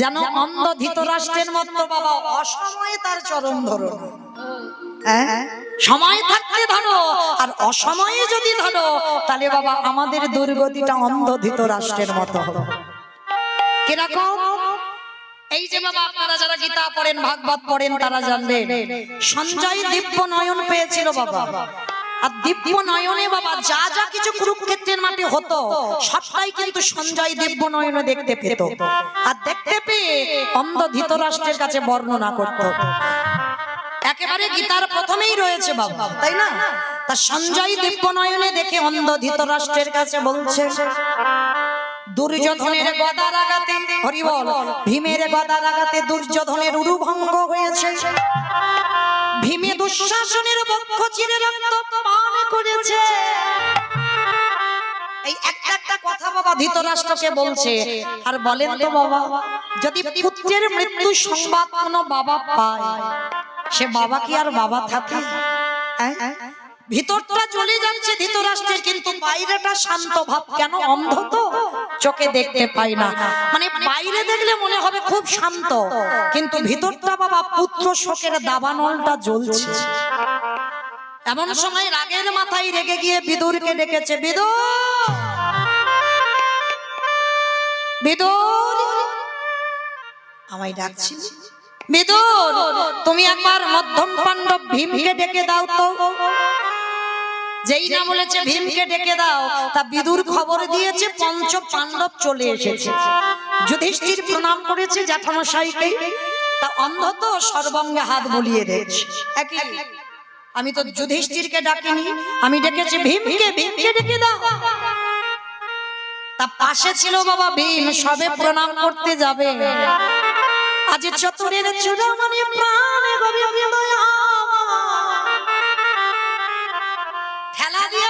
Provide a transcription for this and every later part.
যেন অন্ধ ধৃতরাষ্ট্রের মতো বাবা অসময়ে তার চরণ ধরো না। সময় থাকতে ধরো, আর অসময়ে যদি ধরো তাহলে বাবা আমাদের দুর্গতিটা অন্ধ ধৃতরাষ্ট্রের মতো হবে। কিরকম? এই যে বাবা আপনারা যারা গীতা পড়েন, ভাগবত পড়েন, তারা জানবেন সঞ্জয় দিব্য নয়ন পেয়েছিল বাবা। আর দিব্য নয়নে বাবা যা যা কিছু কুরুক্ষেত্রের মাঠে হতো সবটাই কিন্তু সঞ্জয় দিব্য নয়নে দেখতে পেত। আর দেখতে পেয়ে অন্ধ ধৃতরাষ্ট্রের কাছে বর্ণনা করত। একেবারে গীতার প্রথমেই রয়েছে বাবা, তাই না? তা সঞ্জয় দিব্য নয়নে দেখে অন্ধ ধৃতরাষ্ট্রের কাছে বলছে, দুর্যোধনের গদার আঘাতে, হরি বল, ভীমের গদার আঘাতে দুর্যোধনের উরুভঙ্গ হয়েছে। ভীমে দুঃশাসনের বক্ষ চিরে রক্ত পান করেছে। এই একটা একটা কথা বাবা ধৃতরাষ্ট্রকে বলছে। আর বলেন তো বাবা, যদি পুত্রের মৃত্যু সংবাদ কোনো বাবা পায়, সে বাবা কি আর বাবা থাকে? ভিতরটা চলে যাচ্ছে ধৃতরাষ্ট্রের, কিন্তু বাইরেটা শান্ত ভাব। কেন? অন্ধ তো, চোখে দেখতে পাই না। মানে বাইরে দেখলে মনে হবে খুব শান্ত, কিন্তু ভিতরটা বাবা পুত্র শোকের দাবানলটা জ্বলছে। এমন সময় রাগের মাথায় রেগে গিয়ে বিদুরকে ডেকেছে, বিদুর, বিদুর, আমায় ডাকছিস? বিদুর, তুমি একবার মধ্যম পাণ্ডব ভীমকে ডেকে দাও তো। যেই না বলেছে ভীমকে ডেকে দাও, তা বিদুর খবর দিয়েছে পঞ্চ পাণ্ডব চলে এসেছে। যুধিষ্ঠির প্রণাম করেছে জ্যাঠামশাইকে। তা অন্ধ তো সর্বাঙ্গে হাত বুলিয়ে দিয়েছে। আমি তো যুধিষ্ঠিরকে ডাকিনি, আমি ডেকেছি ভীমকে, ভীমকে ডেকে দাও। তা পাশে ছিল বাবা ভীম, সবে প্রণাম করতে যাবে। আজ চতুরের চূড়ামণি প্রাণে গোবিন্দ খেলা দিয়ে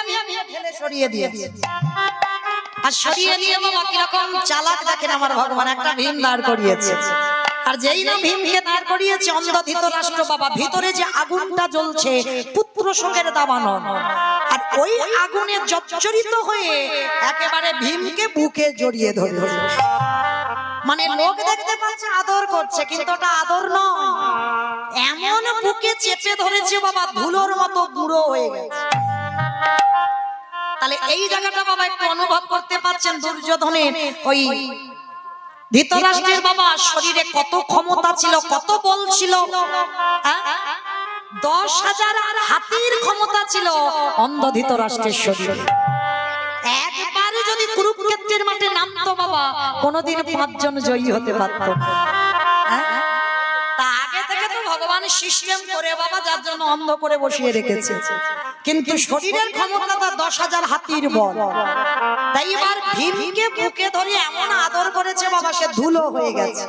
ঠেলে সরিয়ে দিয়েছে। আর সরিয়ে নিয়ে বাবা কিরকম চালাক দেখেন আমার ভগবান, একটা ভীম দাঁড় করিয়েছে। আর যেই না ভীমকে দাঁড় করিয়েছে, অন্ধ ধৃতরাষ্ট্র বাবা ভিতরে যে আগুনটা জ্বলছে পুত্র শোকের দাবানল, আর ওই আগুনে জর্জরিত হয়ে একেবারে ভীমকে বুকে জড়িয়ে ধরে। মানে লোক দেখতে পাচ্ছে আদর করছে, কিন্তু ওটা আদর নয়, এমন বুকে চেপে ধরেছে বাবা ধুলোর মতো বুড়ো হয়ে গেছে। তাহলে এই জায়গাটা বাবা একটু অনুভব করতে পাচ্ছেন দুর্যোধনের ওই ধৃতরাষ্ট্রের বাবা শরীরে কত ক্ষমতা ছিল, কত বল ছিল। 10,000 হাতির ক্ষমতা ছিল অন্ধ ধৃতরাষ্ট্রের শরীরে। একবারে যদি কুরুক্ষেত্রের মাঠে নামতো বাবা, কোনোদিন 5 জন জয়ী হতে পারতো। তা আগে থেকে তো ভগবান সিস্টেম করে বাবা যার জন্য অন্ধ করে বসিয়ে রেখেছে, কিন্তু শরীরের ক্ষমতা 10,000 হাতির বল। তাই এবার ভীমকে বুকে ধরে এমন আদর করেছে বাবা, সে ধুলো হয়ে গেছে।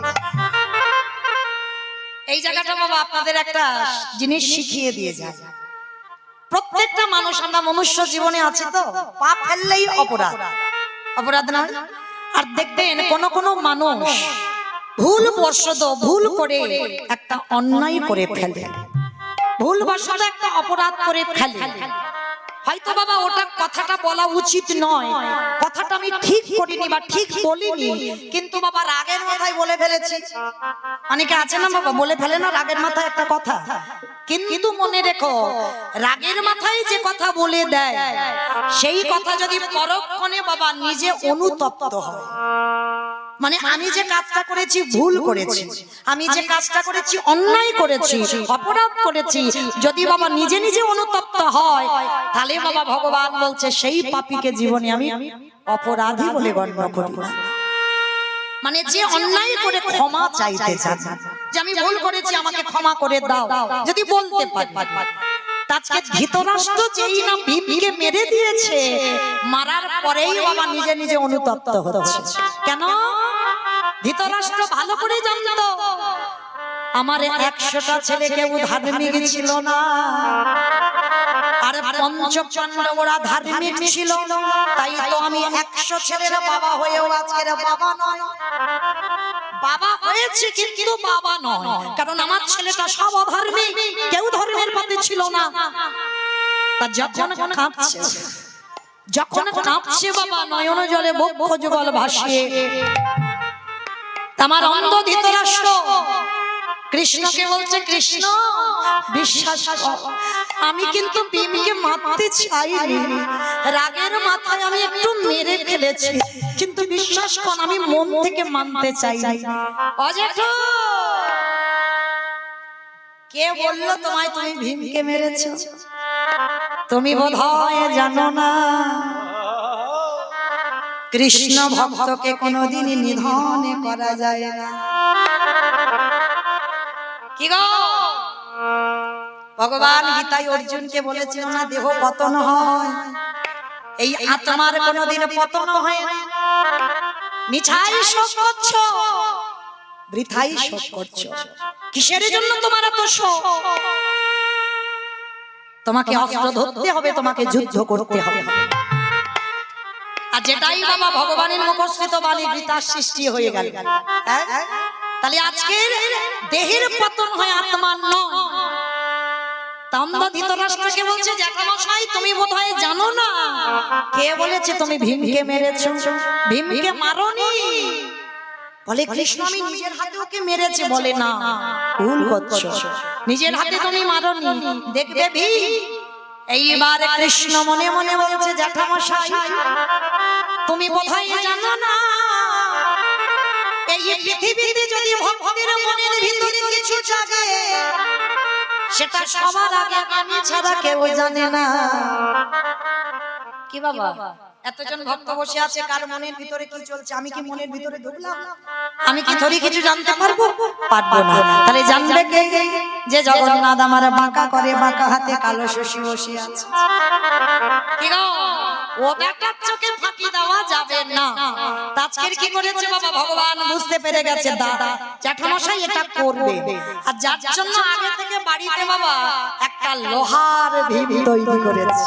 এই জায়গাটা বাবা আপনাদের একটা জিনিস শিখিয়ে দিয়ে যায়। প্রত্যেকটা মানুষ, আমরা মনুষ্য জীবনে আছি তো, পাপ ফেললেই অপরাধ, অপরাধ নয়? আর দেখবেন কোন কোন মানুষ ভুল বশত ভুল করে একটা অন্যায় করে ফেলে, ভুল বশত একটা অপরাধ করে ফেলে। হয়তো বাবা ওটা কথাটা বলা উচিত নয়, কথাটা আমি ঠিক করিনি বা ঠিক বলিনি, কিন্তু বাবা রাগের মাথায় বলে ফেলেছি। অনেকে আছে না বাবা বলে ফেলে না রাগের মাথায় একটা কথা, কিন্তু মনে রেখো রাগের মাথায় যে কথা বলে দেয় সেই কথা যদি পরক্ষণে বাবা নিজে অনুতপ্ত হয়, মানে আমি যে কাজটা করেছি ভুল করেছি, আমি যে কাজটা করেছি অন্যায় করেছি, অপরাধ করেছি, যদি বাবা নিজে নিজে অনুতপ্ত হয়, তাহলে বাবা ভগবান বলছে সেই পাপীকে জীবনে আমি অপরাধী বলে গণ্য করি না। মানে যে অন্যায় করে ক্ষমা চাইতে চায়, যে আমি ভুল করেছি আমাকে ক্ষমা করে দাও, যদি বলতে পারি। আজকে ধৃতরাষ্ট্র যেই না ভীমকে মেরে দিয়েছে, মারার পরেই বাবা নিজে নিজে অনুতপ্ত হচ্ছে। কেন? ধৃতরাষ্ট্র ভালো করে জানতো আমার 100টা ছেলে কেউ ধার্মিক ছিল না, আর পঞ্চ পাণ্ডবরা ধার্মিক ছিল, তাই তো আমি 100 ছেলের বাবা হয়েও আজকের বাবা নয়। বাবা হয়েছে কিন্তু বাবা নয়, কারণ আমার ছেলেটা সব অধার্মিক, কেউ ধর্মের পথে ছিল না। তা যখন কাঁদছে, যখন কাঁদছে বাবা নয়ন জলে বক্ষ যুগল ভাসিয়ে, আমার অন্ধ ধৃতরাষ্ট্র কৃষ্ণকে বলছে, কৃষ্ণ বিশ্বাস কর, আমি কিন্তু ভীমকে মারতে চাইনি, রাগের মাথায় আমি একটু মেরে ফেলেছি, কিন্তু বিশ্বাস কর আমি মন থেকে মানতে চাইনি। অজেঠু, কে বললো তোমায় তুমি ভীমকে মেরেছো? তুমি বোধহয় জানো না, কৃষ্ণ ভক্তকে কোনোদিন নিধন করা যায় না। কি গো, ভগবান গীতায় অর্জুনকে বলেছিল না, দেহ পতন হয়, এই আত্মার কোনোদিন পতন হয় না। মিছাই শোক করছো, বৃথাই শোক করছো, কিসের জন্য তোমার এত শোক? তোমাকে অস্ত্র ধরতে হবে, তোমাকে যুদ্ধ করতে হবে। আর যেটাই বাবা ভগবানের মুখস্থিত বাণী গীতার সৃষ্টি হয়ে গেল, তাহলে আজকের দেহের পতন হয়, আত্মার নয়। ধৃতরাষ্ট্রকে বলছে, জ্যাঠামশাই তুমি বোধহয় জানো না, কে বলেছে তুমি ভীমকে মেরেছো? ভীমকে মারোনি। বলে কৃষ্ণ আমি নিজের হাতে ওকে মেরেছি। বলে না, ভুল করছো, নিজের হাতে তুমি মারোনি। দেখবে ভীম এইবার কৃষ্ণ মনে মনে বলছে, জ্যাঠামশাই তুমি বোধহয় জানো না, এই পৃথিবীতে যদি ভক্তের মনের ভিতরে কিছু জাগে, সেটা সবার আগে আমি ছাড়া কেউ জানে না। কি বাবা, এতজন ভক্ত বসে আছে, কার মনের ভিতরে কি চলছে আমি কি মনের ভিতরে ঢুকলাম? আমি কি থরি কিছু জানতে পারবো? পারবো না। তাহলে জানবে কে? যে জগন্নাথ আমার বাঁকা করে, বাঁকা হাতে কালো শশী বসে আছে। কি গো, ও বেটার চোখে ফাঁকি দেওয়া যাবে না। আজকের কি করেছে বাবা, ভগবান বুঝতে পেরে গেছে দাদা জ্যাঠামশাই এটা করবে, আর যার জন্য আগে থেকে বাড়িতে বাবা একটা লোহার ভীম তৈরি করেছে।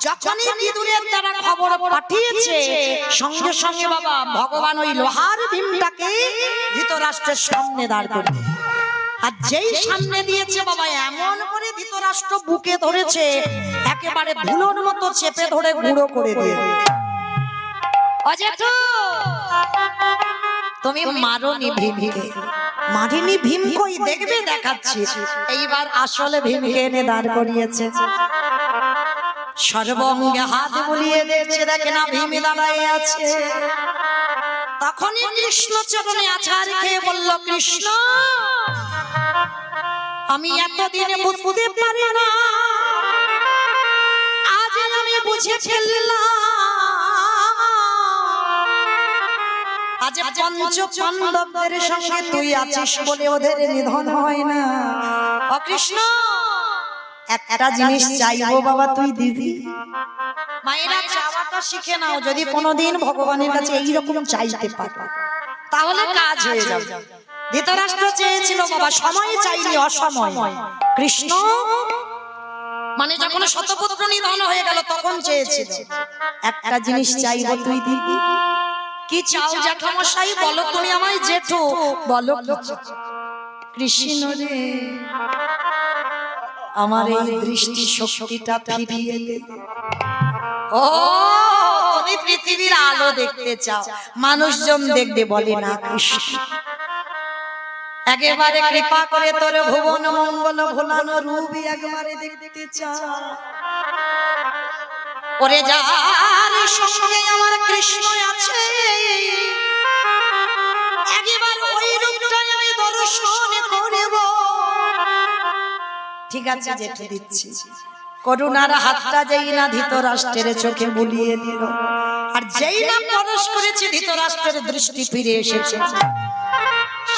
যখনই বিদুরের দ্বারা খবর পাঠিয়েছে, সঙ্গে সঙ্গে বাবা ভগবান ওই লোহার ভীমটাকে ধৃতরাষ্ট্রের সামনে দাঁড় করে, আর যেই সামনে দিয়েছে বাবা এমন করে ধৃতরাষ্ট্র বুকে ধরেছে, একেবারে ধুলোর মতো চেপে ধরে গুঁড়ো করে দিয়ে, অজেঠু তুমি মারোনি ভীমকে। মারিনি ভীম কই, দেখবে দেখাচ্ছি। এইবার আসলে ভীমকে এনে দাঁড় করিয়েছে, সর্বঙ্গে হাত বুলিয়ে দেখছে, দেখে না ভীম দাঁড়ায় আছে। তখনই কৃষ্ণ চরণে আছাড় খেয়ে বলল, কৃষ্ণ আমি এতদিনে বুঝতে পারি না, আজ আমি বুঝে ফেললাম, আজ পঞ্চ পাণ্ডবদের সঙ্গে তুই আছিস বলে ওদের নিধন হয় না। ও কৃষ্ণ একটা জিনিস চাইবো বাবা, তুই দিবি? মায়েরা চাওয়াটা শিখে নাও, যদি কোনোদিন ভগবানের কাছে এইরকম চাইতে পারো তাহলে কাজ হয়ে যাবে। ধৃতরাষ্ট্র চেয়েছিল বাবা, সময় চাইনি, অসময়। কৃষ্ণ মানে যখন শতপুত্র নিধন হয়ে গেল তখন চেয়েছিল, একটা জিনিস চাইবো, তুই দিবি? কি চাও জ্যাঠামশাই? বলো তুমি আমায়। জেঠু বলো। কৃষ্ণ রে, আমার এই দৃষ্টি শক্তিটা ফিরিয়ে দে। ও তুমি পৃথিবীর আলো দেখতে চাও, মানুষজন দেখবে বলে না কৃষ্ণ, একেবারে কৃপা করে তোর ভুবন মঙ্গল ভোলানো রূপ একবারে দেখতে চাও। ওরে যার সঙ্গে আমার কৃষ্ণ আছে, একবার ওই রূপটাই আমি দর্শন করব। ঠিক আছে জেঠু দিচ্ছি। করুণার হাতটা যেই না ধৃতরাষ্ট্রের চোখে বুলিয়ে দিল, আর যেই না পরশ করেছে ধৃতরাষ্ট্রের দৃষ্টি ফিরে এসেছে।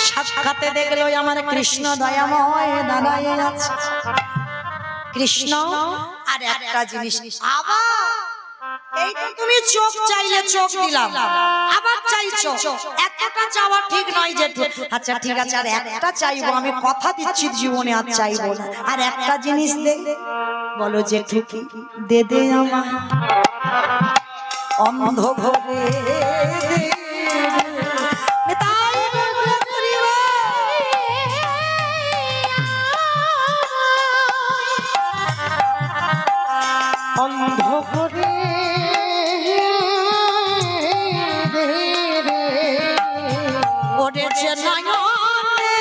সাক্ষাতে দেখলো আমার কৃষ্ণ দয়াময় দাঁড়ায় আছে। কৃষ্ণ আর একটা জিনিস, আবার এই তো তুমি চোখ চাইলে চোখ দিলাম, আবার চাইছো, এতটা চাওয়া ঠিক নয় জেঠু। আচ্ছা ঠিক আছে, আর একটা চাইবো, আমি কথা দিচ্ছি জীবনে আর চাইবো না। আর একটা জিনিস দে। বলো জেঠু কি? দে দে আমার অন্ধ ঘরে অন্ধ করে পড়েছে নয়নে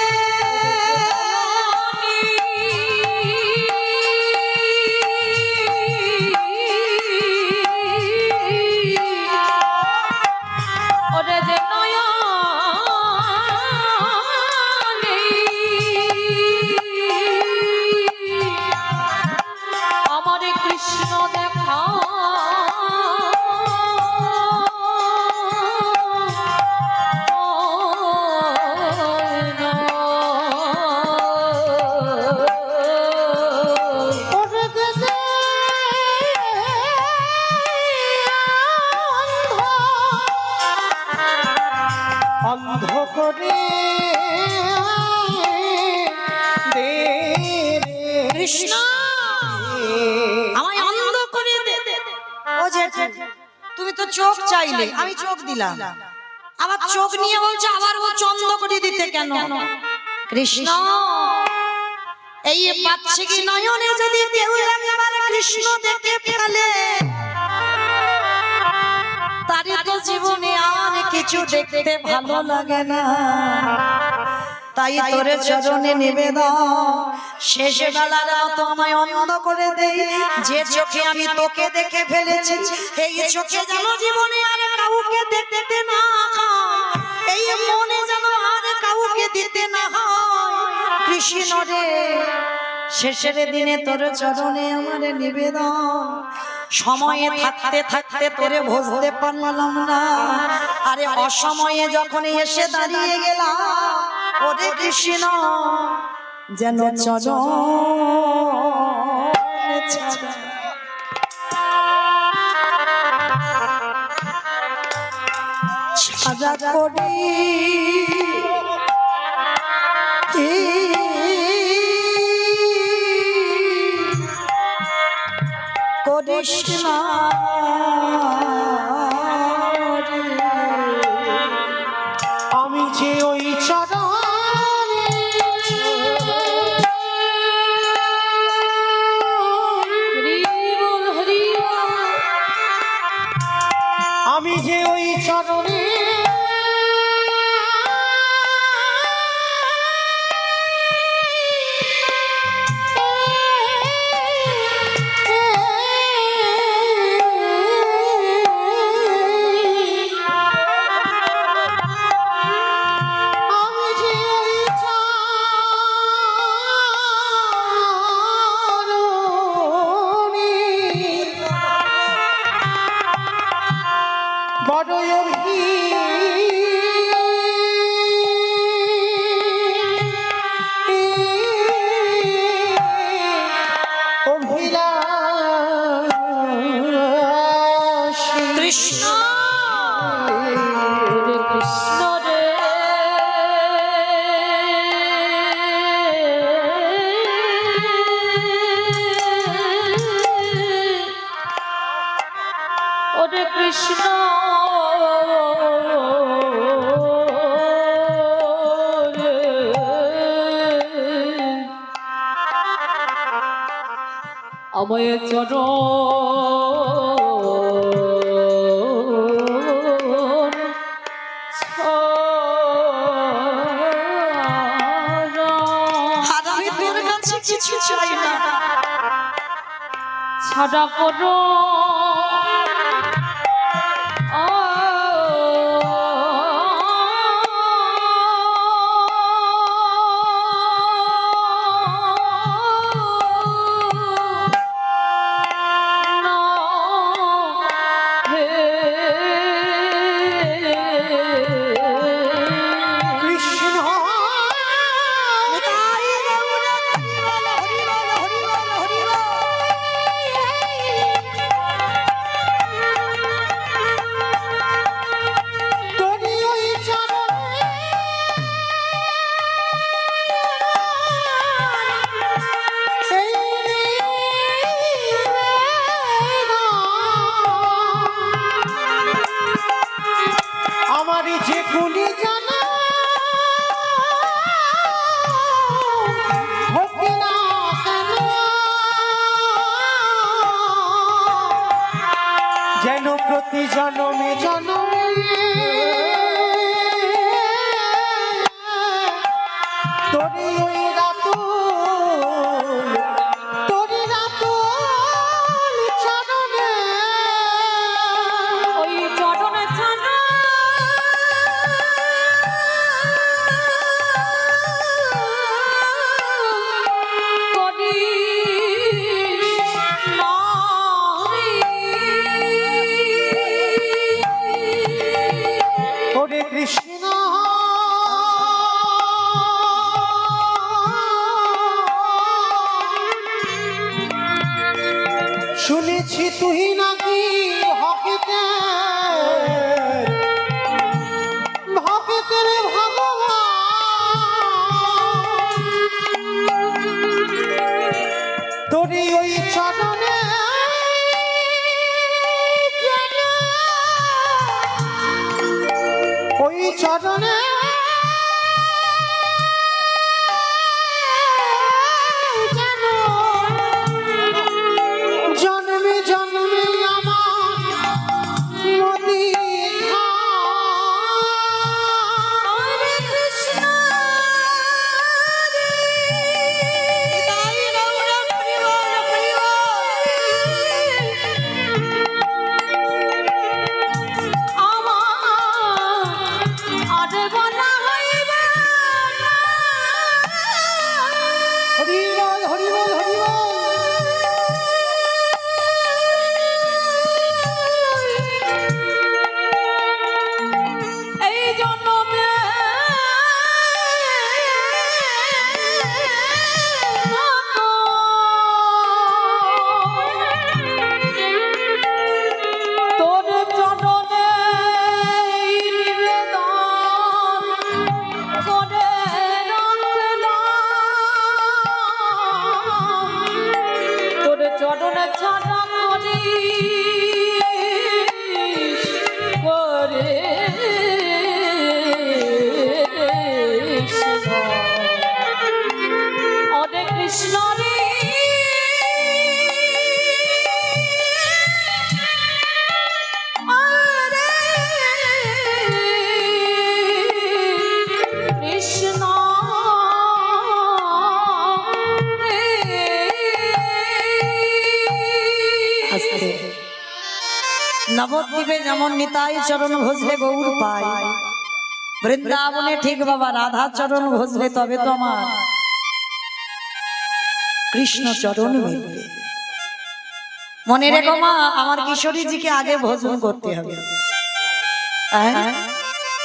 ওরে যে নয়নে আমার কৃষ্ণ দেখা অন্ধ করে দে রে কৃষ্ণ আমায় অন্ধ করে দে। ও যে তুমি তো চোখ চাইলে, আমি চোখ দিলাম, আবার চোখ নিয়ে বলছো আবার ও অন্ধ করে দিতে কেন? কৃষ্ণ এই পাচ্ছে কি নয়নে যদি কেউ একেবারে কৃষ্ণ দেখে ফেলে, তারই তো জীবনে আর কিছু দেখতে ভালো লাগে না। তাই তোরে চরণে নিবেদন, শেষ বেলার মতো আমায় অন্ধ করে দেই। যে চোখে আমি তোকে দেখে ফেলেছি, এই চোখে যেন জীবনে আর কাউকে দেখতে না হয়, এই মনে যেন আর কাউকে দিতে না হয়। কৃষ্ণ রে শেষের দিনে তোর চরণে আমার নিবেদন, সময়ে থাকতে থাকতে তোরে বুঝতে পারলাম না, আরে অসময়ে যখন এসে দাঁড়িয়ে গেলাম, ওরে কৃষ্ণ যেন চরণে ছাড়া সাজা করি করিস না রে। আমি যে ওই চরণে আমি যে ওই চরণে বড়ই অভিলাষী কৃষ্ণ কৃষ্ণ রে ওরে কৃষ্ণ আমায় চরণ আর আমি তোর কাছে কিছু চাই না, ছাড়া করো কৃষ্ণ তোরে ওই রাতুল তোরে রাতুল চরণে ওই চরণে ছাড়া ওরে কৃষ্ণ শুনেছি তুই নাকি ভক্তের ভগবান তোরে ওই চরণে ওই চরণে জন্মে জন্মে আমার মতি হরিবল হরিবল হরিবল এই জন্মে তোর চরণে নিবেদন করে রাখলাম তোর চরণে ছাড়া করি করে অনেক কৃষ্ণ রে আরে কৃষ্ণ আস্তে নবদ্বীপে যেমন নিতাই চরণ ভজলে গৌর পায়, বৃন্দাবনে ঠিক বাবা রাধা চরণ ভজলে তবে তো আমার কৃষ্ণ চরণ মিলবে। মনে রেখো মা, আমার কিশোরীজিকে আগে ভজন করতে হবে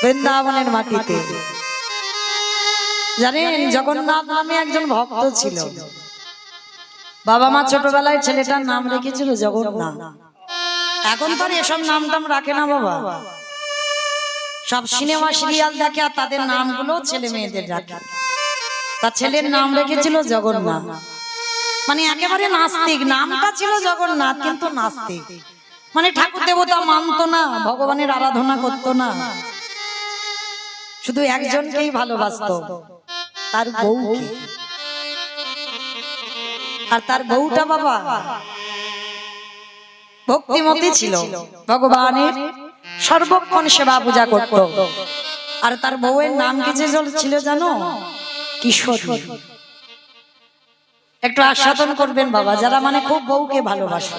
বৃন্দাবনের মাটিতে। জানেন জগন্নাথ নামে একজন ভক্ত ছিল, বাবা মা ছোটবেলায় ছেলেটার নাম রেখেছিল জগন্নাথ। এখন তো আর এসব নাম টাম রাখে না বাবা, সব সিনেমা সিরিয়াল দেখে আর তাদের নামগুলো ছেলে মেয়েদের রাখে। তার ছেলের নাম রেখেছিল জগন্নাথ, মানে একেবারে নাস্তিক। নামটা ছিল জগন্নাথ কিন্তু নাস্তিক, মানে ঠাকুর দেবতা মানতো না, ভগবানের আরাধনা করতো না, শুধু একজনকেই ভালোবাসতো, তার বউকে। আর তার বউটা বাবা ভক্তিমতী ছিল, ভগবানের সর্বক্ষণ সেবা পূজা করত। আর তার বউয়ের নাম কি ছিল জানো? কিশোরী। একটু আস্বাদন করবেন বাবা, যারা মানে খুব বউকে ভালোবাসে।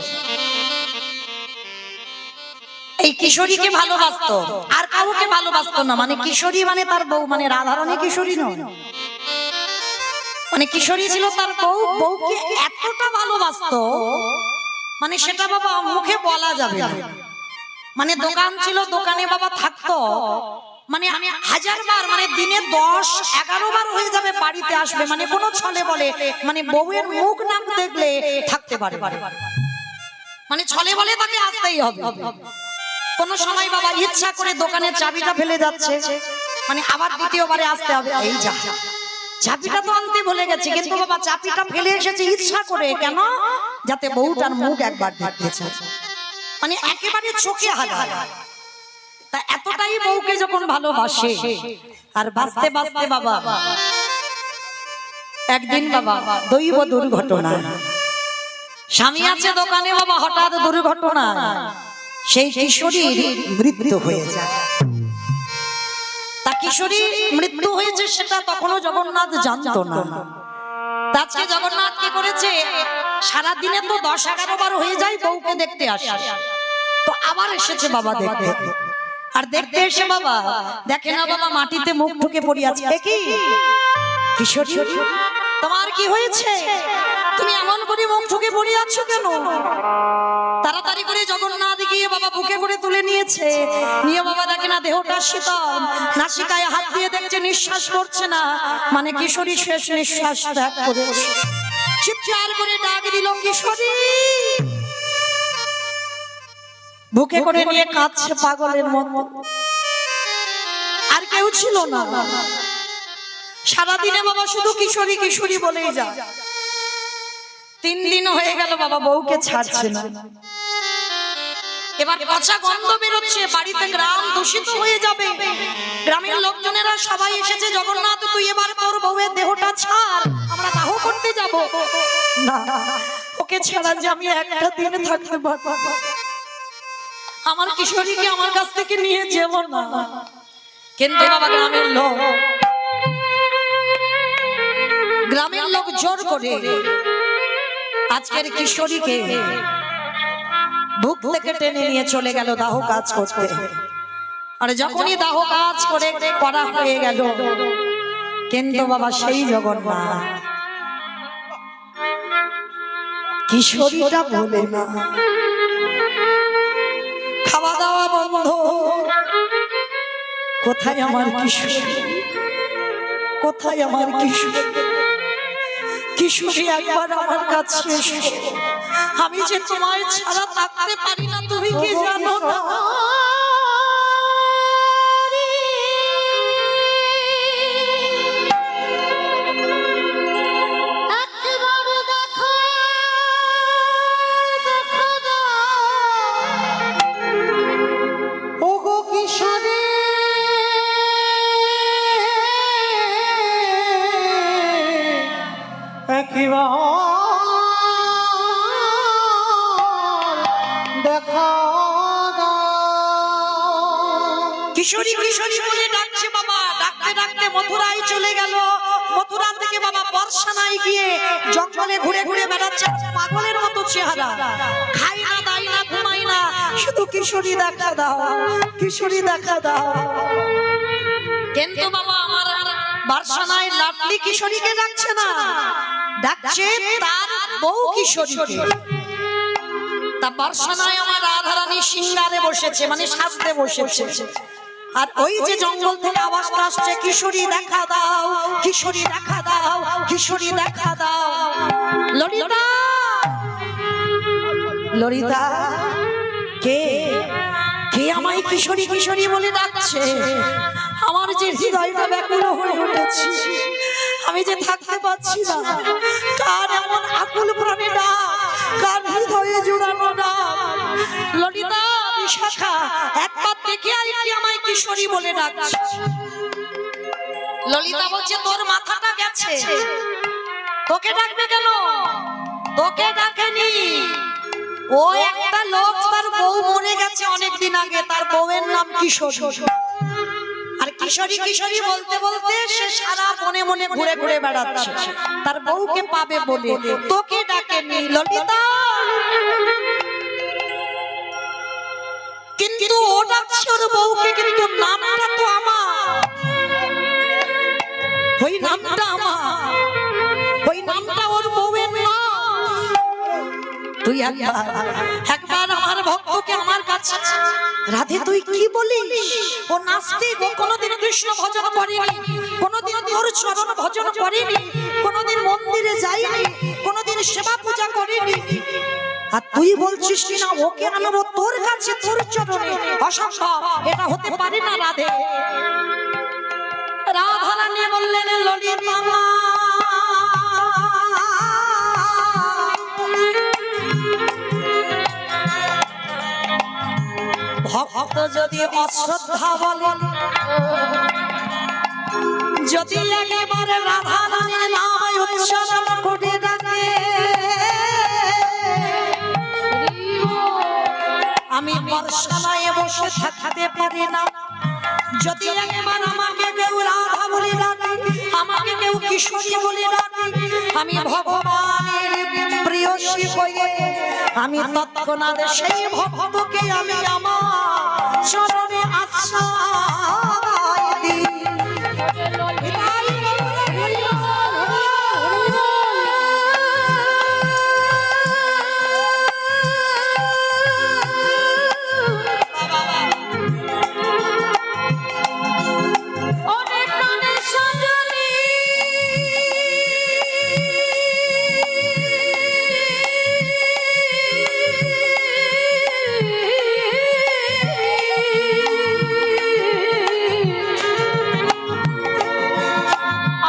এই কিশোরীকে ভালোবাসতো, আর কাউকে ভালোবাসতো না। মানে কিশোরী মানে তার বউ, মানে রাধারণী কিশোরী নয়, মানে কিশোরী ছিল তার বউ। বউকে এতটা ভালোবাসতো মানে সেটা বাবা মুখে বলা যাবে না। মানে দোকান ছিল, দোকানে বাবা থাকতো, মানে আমি 1000 বার, মানে দিনে 10-11 বার হয়ে যাবে বাড়িতে আসবে, মানে কোনো ছলে বলে, মানে বউয়ের মুখ না দেখলে থাকতে পারে, মানে ছলে বলে তাকে আসতেই হবে। কোন সময় বাবা ইচ্ছা করে দোকানের চাবিটা ফেলে যাচ্ছে, মানে আবার দ্বিতীয়বারে আসতে হবে। এই যা, চাবিটা তো আনতে ভুলে গেছে, কিন্তু বাবা চাবিটা ফেলে এসেছে ইচ্ছা করে। কেন? যাতে বউটার মুখ একবার দেখতে চায়, মানে একেবারে চোখে হাগা। তা এতটাই বউকে যখন ভালোবাসে, আর বাঁচতে বাঁচতে বাবা একদিন বাবা দৈব দুর্ঘটনা, স্বামী আছে দোকানে বাবা, হঠাৎ দুর্ঘটনা সেই কিশোরীর মৃত্যু হয়ে যায়। তা কিশোরী মৃত্যু হয়েছে সেটা তখনও জগন্নাথ জানতো না। আজকে জগন্নাথ কি করেছে, সারা দিনে তো 10-11 বার হয়ে যায় বউকে দেখতে আসে, তো আবার এসেছে বাবা দেখতে। আর দেখতে এসে বাবা দেখে না, বাবা মাটিতে মুখ ঢুকে পড়ে আছে। কি কিশোরী, তোমার কি হয়েছে? তুমি এমন করে মুখ ঢুকে পড়ে আছো কেন? তাড়াতাড়ি করে জগন্নাথ গিয়ে বাবা বুকে করে তুলে নিয়েছে। নিয়ে বাবা দেখে না দেহটা শীতল, নাসিকায় হাত দিয়ে দেখছে নিঃশ্বাস পড়ছে না, মানে কিশোরী শেষ নিঃশ্বাস ত্যাগ করেছে। চিৎকার করে ডাক দিল, কিশোরী। বুকে করে নিয়ে কাঁদছে পাগলের মতো। আর কেউ ছিল না। সারাদিনে বাবা শুধু কিশোরী কিশোরী বলেই যায়। 3 দিন হয়ে গেল বাবা বউকে ছাড়ছে না। এবার পচা গন্ধ বেরোচ্ছে, বাড়িতে গ্রাম দূষিত হয়ে যাবে। গ্রামের লোকজনেরা সবাই এসেছে, জগন্নাথ তুই এবার তোর বউয়ের দেহটা ছাড়, আমরা দাহ করতে যাব। না, ওকে ছাড়া যে আমি একটা দিন থাকতে পারবো, আমার কিশোরীকে আমার কাছ থেকে নিয়ে যাব না। কিন্তু বাবা গ্রামের লোক জোর করে আজকের কিশোরীকে বুক থেকে টেনে নিয়ে চলে গেল দাহ কাজ করতে। আর যখনই দাহ কাজ করে করা হয়ে গেল, কিন্তু বাবা সেই জগন্নাথ কিশোরীটা বলে না, খাওয়া দাওয়া বন্ধ। কোথায় আমার কিশোরী, কোথায় আমার কিশোরী? কিশোরী একবার আমার কাছে এসো, আমি যে তোমায় ছাড়া থাকতে পারি না, তুমি কি জানো না? ওগো কিশোরী, কিশোরী কিশোরী বলে ডাকছে বাবা। ডাকতে ডাকতে মথুরায় চলে গেল। মথুরা থেকে বাবা বর্ষানায় গিয়ে জঙ্গলে ঘুরে ঘুরে বেড়াচ্ছে, পাগলের মতো চেহারা, খাই না দাই না ঘুমাই না, শুধু কিশোরী দেখা দাও, কিশোরী দেখা দাও। কিন্তু বাবা আমার বর্ষানায় লাডলি কিশোরীকে ডাকছে না, ডাকছে তার বউ কিশোরীকে। তা বর্ষানায় আমার রাধারানী সিংহারে বসেছে, মানে সাজতে বসেছে। আর ওই যে জঙ্গল থেকে আওয়াজটা আসছে, কিশোরী দেখা দাও, কিশোরী দেখা দাও, কিশোরী দেখা দাও। ললিতা, ললিতা, কে কে আমায় কিশোরী কিশোরী বলে ডাকছে? আমার যে হৃদয়টা ব্যাকুল হয়ে উঠেছে, আমি যে থাকতে পারছি না। কার এমন আকুল প্রাণে ডাক, কার হৃদয়ে জুড়ানো ডাক? ললিতা, বিশাখা, একবার দেখে আর কি আমায় কিশোরী বলে ডাকছে? ললিতা বলছে, তোর মাথাটা গেছে, তোকে ডাকবে কেন? তোকে ডাকেনি। ও একটা লোক, তার বউ মরে গেছে অনেকদিন আগে, তার বউয়ের নাম কিশোরী। আর কিশোরী কিশোরী বলতে বলতে সে সারা মনে মনে ঘুরে ঘুরে বেড়াচ্ছে তার বউকে পাবে বলে। তোকে ডাকেনি ললিতা, কিন্তু ও ডাকছে ওর বউকে, কিন্তু নামটা তো আমার, ওই নামটা আমার, ওই নামটা ওর বউয়ের নাম। তুই একবার আমার ভক্তকে আমার কাছে, রাধে তুই কি বলিস? ও নাস্তিক, ও কোনোদিন কৃষ্ণ ভজন করেনি, কোনোদিন তোর চরণ ভজন করেনি, কোনোদিন মন্দিরে যায়নি, কোনোদিন সেবা পূজা করেনি। আর তুই বলছিস কিনা ওকে আনবো তোর কাছে, তোর চরণে? অসম্ভব, এটা হতে পারে না রাধে। রাধারানী বললেন, ললিতা মা, ভক্ত যদি অশ্রদ্ধা বলেন, যদি একেবারে রাধা রানীর নাম উচ্চারণ করে ডাকে, আমি বর্ষানায় বসে থাকতে পারি না। যদি একবার আমাকে কেউ রাধা বলে ডাকে, কিশোরী বলে ডাকি, আমি ভগবানের প্রিয়সী হয়ে আমি তৎক্ষণাৎ সেই ভক্তকে আমি আমার চরণে আশ্রয় দিই।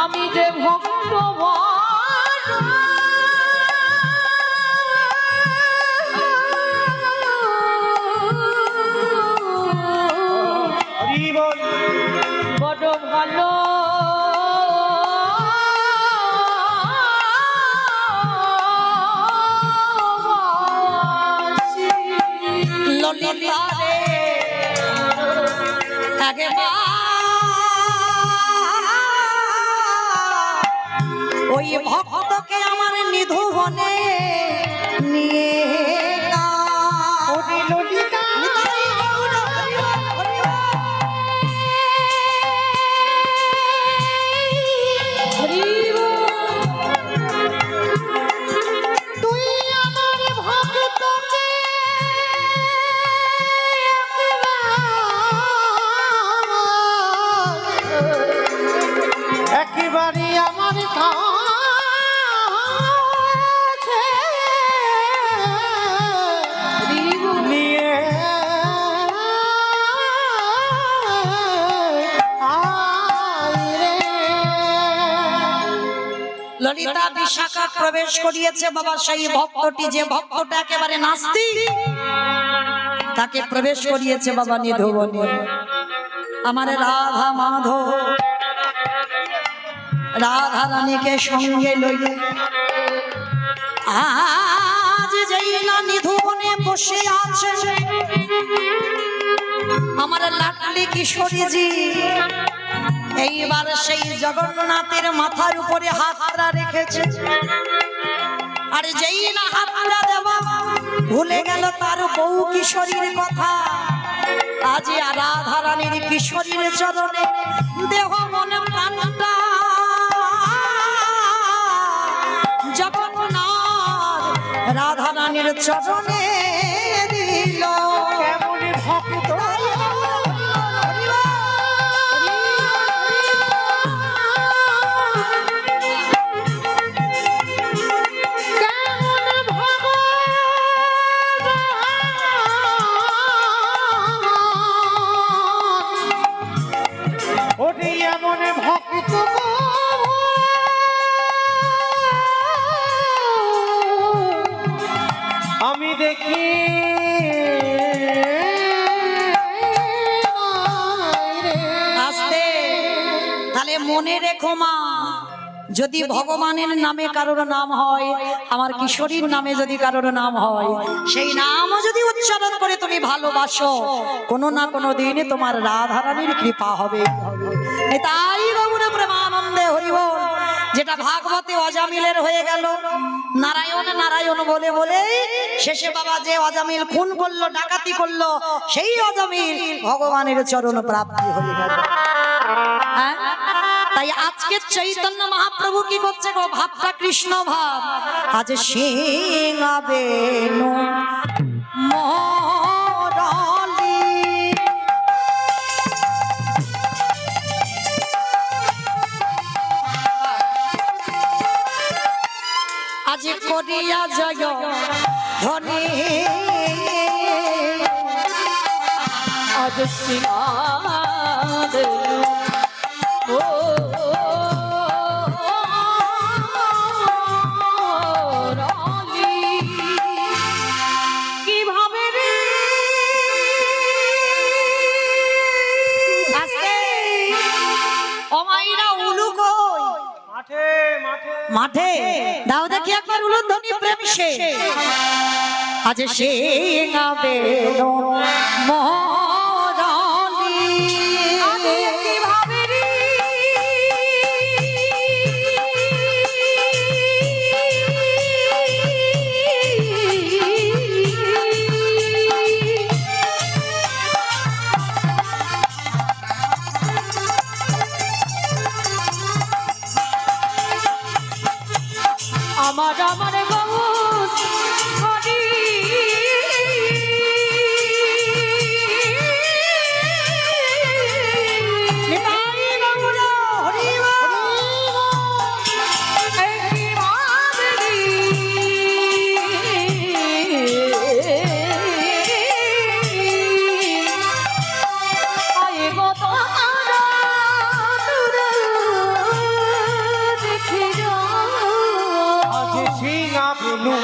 আমি যে ভক্তবান হরি বল বড় ভালো ললিতা রে ওই ভক্তকে আমার নিধুবনে নিয়ে ওরে ললিতা তুই আমার ভক্তকে একেবারে আমার কাছে নিয়ে আয় রে। ললিতা বিশাখা প্রবেশ করিয়েছে বাবা সেই ভক্তটি, যে ভক্তটা একেবারে নাস্তিক, তাকে প্রবেশ করিয়েছে বাবা নিধুবনে। আমার রাধা মাধব রাধা রানীকে সঙ্গে লইয়ে আজ যেই না নিধুবনে বসে আছে আমার লাডলি কিশোরীজি, এইবার সেই জগন্নাথের মাথার উপরে হাতটা রেখেছে। আর যেই না হাতটা দেওয়া ভুলে গেল তার বউ কিশোরীর কথা। আজ রাধা রানীর কিশোরীর চরণে দেহ মনে প্রাণটা জগন্নাথ রাধা রানীর চরণে দিল। কেমন ভক্ত ওরে এমন ভক্ত আমি দেখি আস্তে তাহলে মনে রেখো মা, যদি ভগবানের নামে কারোর নাম হয়, আমার কিশোরীর নামে যদি কারোর নাম হয়, সেই নামও যদি উচ্চারণ করে তুমি ভালোবাসো, কোনো না কোনো দিনে তোমার রাধারানীর কৃপা হবে। তাই বাবুরে প্রেমানন্দে হরি বল। যেটা ভাগবতে অজামিলের হয়ে গেল, নারায়ণ নারায়ণ বলে বলে শেষে বাবা যে অজামিল খুন করলো, ডাকাতি করলো, সেই অজামিল ভগবানের চরণ প্রাপ্তি হয়ে গেল। হ্যাঁ, তাই আজকে চৈতন্য মহাপ্রভু কি করছে গো? ভাবটা কৃষ্ণ ভাব। আজ সিংহাবে মরলি আজ করিয়া জয় ধনী আজ সিংহাদ ও রানী কিভাবে রে আস্তে অমাইরা উলু কই মাঠে মাঠে মাঠে দাও দেখি একবার উলুধ্বনি প্রেম সে। আজ সিংহাবে মরলি আর আমার গৌর হরি নিতাই গৌর হরি এই কি মাদরি আয়ে গো তোমারা দূরে দেখি যাও আজ সিংহা বেলু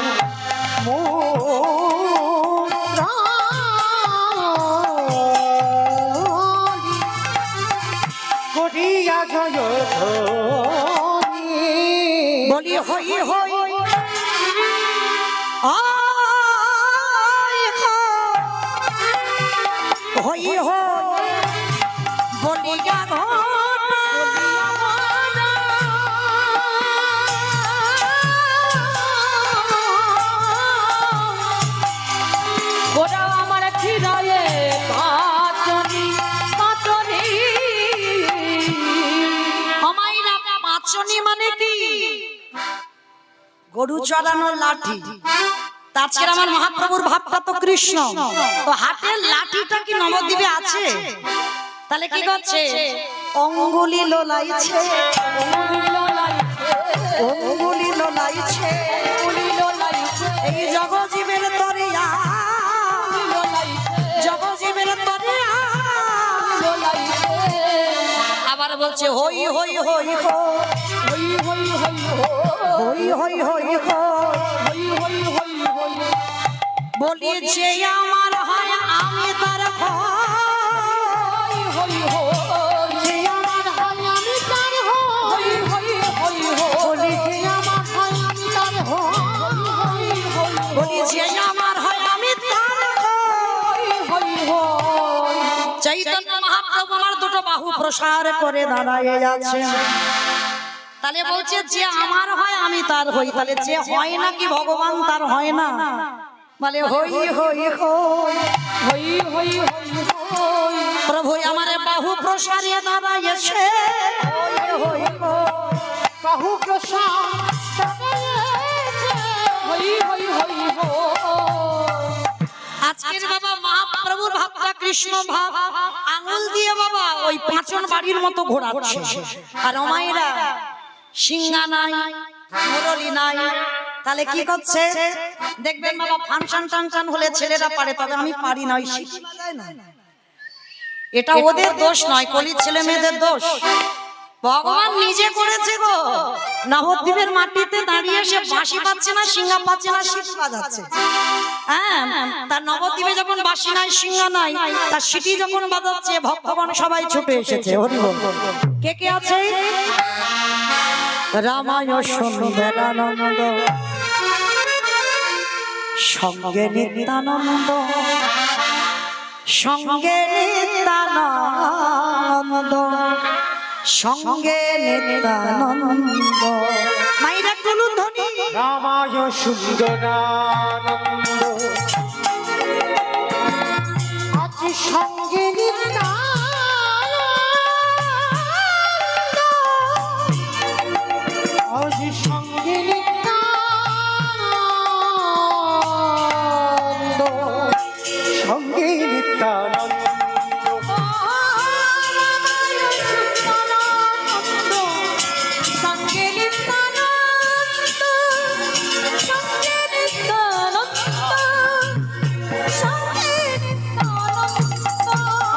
করিয়া জয় ধ্বনি। বলি হই হই আয় হই হই বলি গান ওরা আমার ফিরায়ে পাচনি পাচনি আমাইরা পাঁচনি মানে কি গরু চড়ানোর লাঠি। আজকের আমার মহাপ্রভুর ভাবটা তো কৃষ্ণ, তো হাতের লাঠিটা কি নবদ্বীপে আছে? তাহলে কি করছে? অঙ্গুলি লোলাইছে, অঙ্গুলি লোলাইছে এই জগজীবের তরিয়া, জগজীবের তরিয়া। আবার বলছে হই হই হই হো, হই হই হই হো, বলি যে আমার হয় আমি তার হয়, যে আমার হয় আমি তার হয়, বলি যে আমার হয় আমি তার হয়, বলি যে আমার হয় আমি তার হয়। চৈতন্য মহাপ্রভু আমার দুটো বাহু প্রসার করে দাঁড়ায় আছে। তাহলে বলছে যে আমার হয় আমি তার হই, তাহলে যে হয় না কি ভগবান তার হয় না? বলে হই হই হই, প্রভু আমার বাহু প্রসারে দাঁড়াইছে, বাহু প্রসাদ আজকের বাবা মহাপ্রভুর ভাবটা কৃষ্ণ ভাব, আঙুল দিয়ে বাবা ওই পাঁচন বাড়ির মতো ঘোরাচ্ছে। আর অমায়েরা সিংহা নাই, মুরলি নাই, তাহলে কি করছে? দেখবেন বাবা ফাংশন টাংশন হলে ছেলেরা পারে, তবে আমি পারি না, ওই শিখি বাজায় না। এটা ওদের দোষ নয়, কলির ছেলে মেয়েদের দোষ। ভগবান নিজে করেছে গো। নবদ্বীপের মাটিতে দাঁড়িয়ে সে বাঁশি পাচ্ছে না, সিংহা পাচ্ছে না, সিটি বাজাচ্ছে। হ্যাঁ, তার নবদ্বীপে যখন বাঁশি নাই, সিংহা নাই, তার সিটি যখন বাজাচ্ছে, ভক্তগণ সবাই ছুটে এসেছে। হরি বল। কে কে আছে? রামায় সুন্দরানন্দ সঙ্গে নিত্যানন্দ, সঙ্গে নিত্যানন্দ, সঙ্গে নিত্যানন্দ। মাইরা তুলুন ধ্বনি। রামায় সুন্দরানন্দ আজ সঙ্গে নিত্যানন্দ, আজ সঙ্গে নিত্যানন্দ, সঙ্গে নিত্যানন্দ।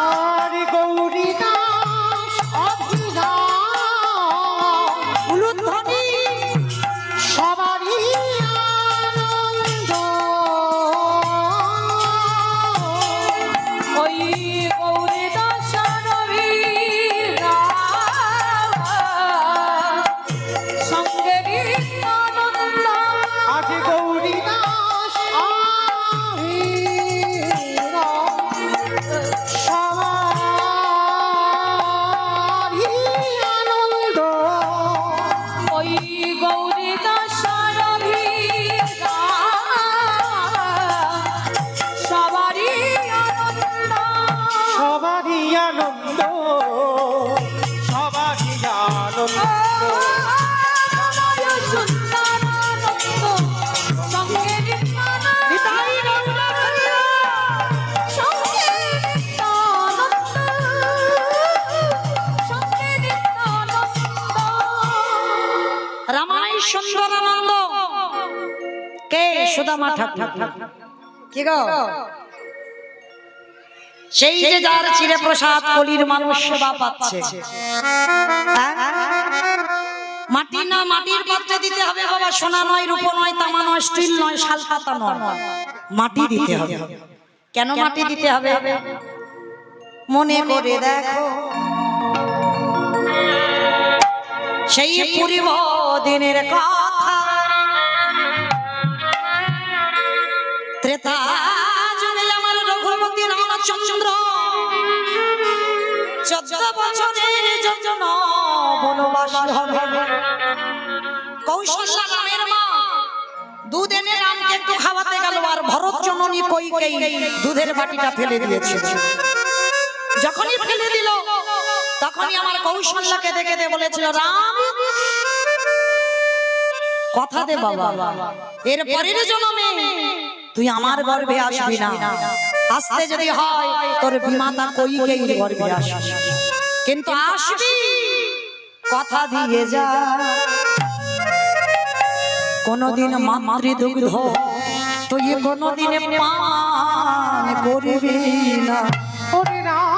আর গৌরী দাস অভিরাম তুলুন ধ্বনি। সবারই আনন্দ। ওই গৌরী দাসের বীরা সঙ্গে নিত্যানন্দ। আজ গৌরী দাস অভিরাম সবারই আনন্দ। ওই গৌরী দাসের বীরা সবারই আনন্দ। সবারই আনন্দ, সবারই আনন্দ। রামায় সুন্দরানন্দ রামাই সুন্দরানন্দ কে সুদামা ঠাকুর কি গো সেই যে যার চিরে প্রসাদ কলির মানুষ সেবা পাচ্ছে হ্যাঁ? মাটি না মাটির পাত্রে দিতে হবে বাবা, সোনা নয় রূপো নয় তামা নয় স্টিল নয় শালপাতা নয়, মাটি দিতে হবে। কেন মাটি দিতে হবে? মনে করে দেখো সেই পূর্ব দিনের কথা, ত্রেতা যুগে আমার রঘুপতি রামচন্দ্র 14 বছরের জন্য বনবাস হবে। কৌশল্যা রামের মা দুধ এনে রামকে একটু খাওয়াতে গেল, আর ভরত জননী কইকেয়ী দুধের বাটিটা ফেলে দিয়েছে। যখনই ফেলে দিল তখনই আমার কৌশল্যাকে দেখে বলেছিল, রাম কথা দে বাবা, এর পরের জন্মে তুই আমার গর্ভে আসবি না, আসতে যদি হয় তোর বিমাতা কইকেয়ীর গর্ভে আসবি, কিন্তু আসবি কথা দিয়ে যা, কোনদিন মাতৃদুগ্ধ তুই কোনদিন পান করবি না। ওরে রাম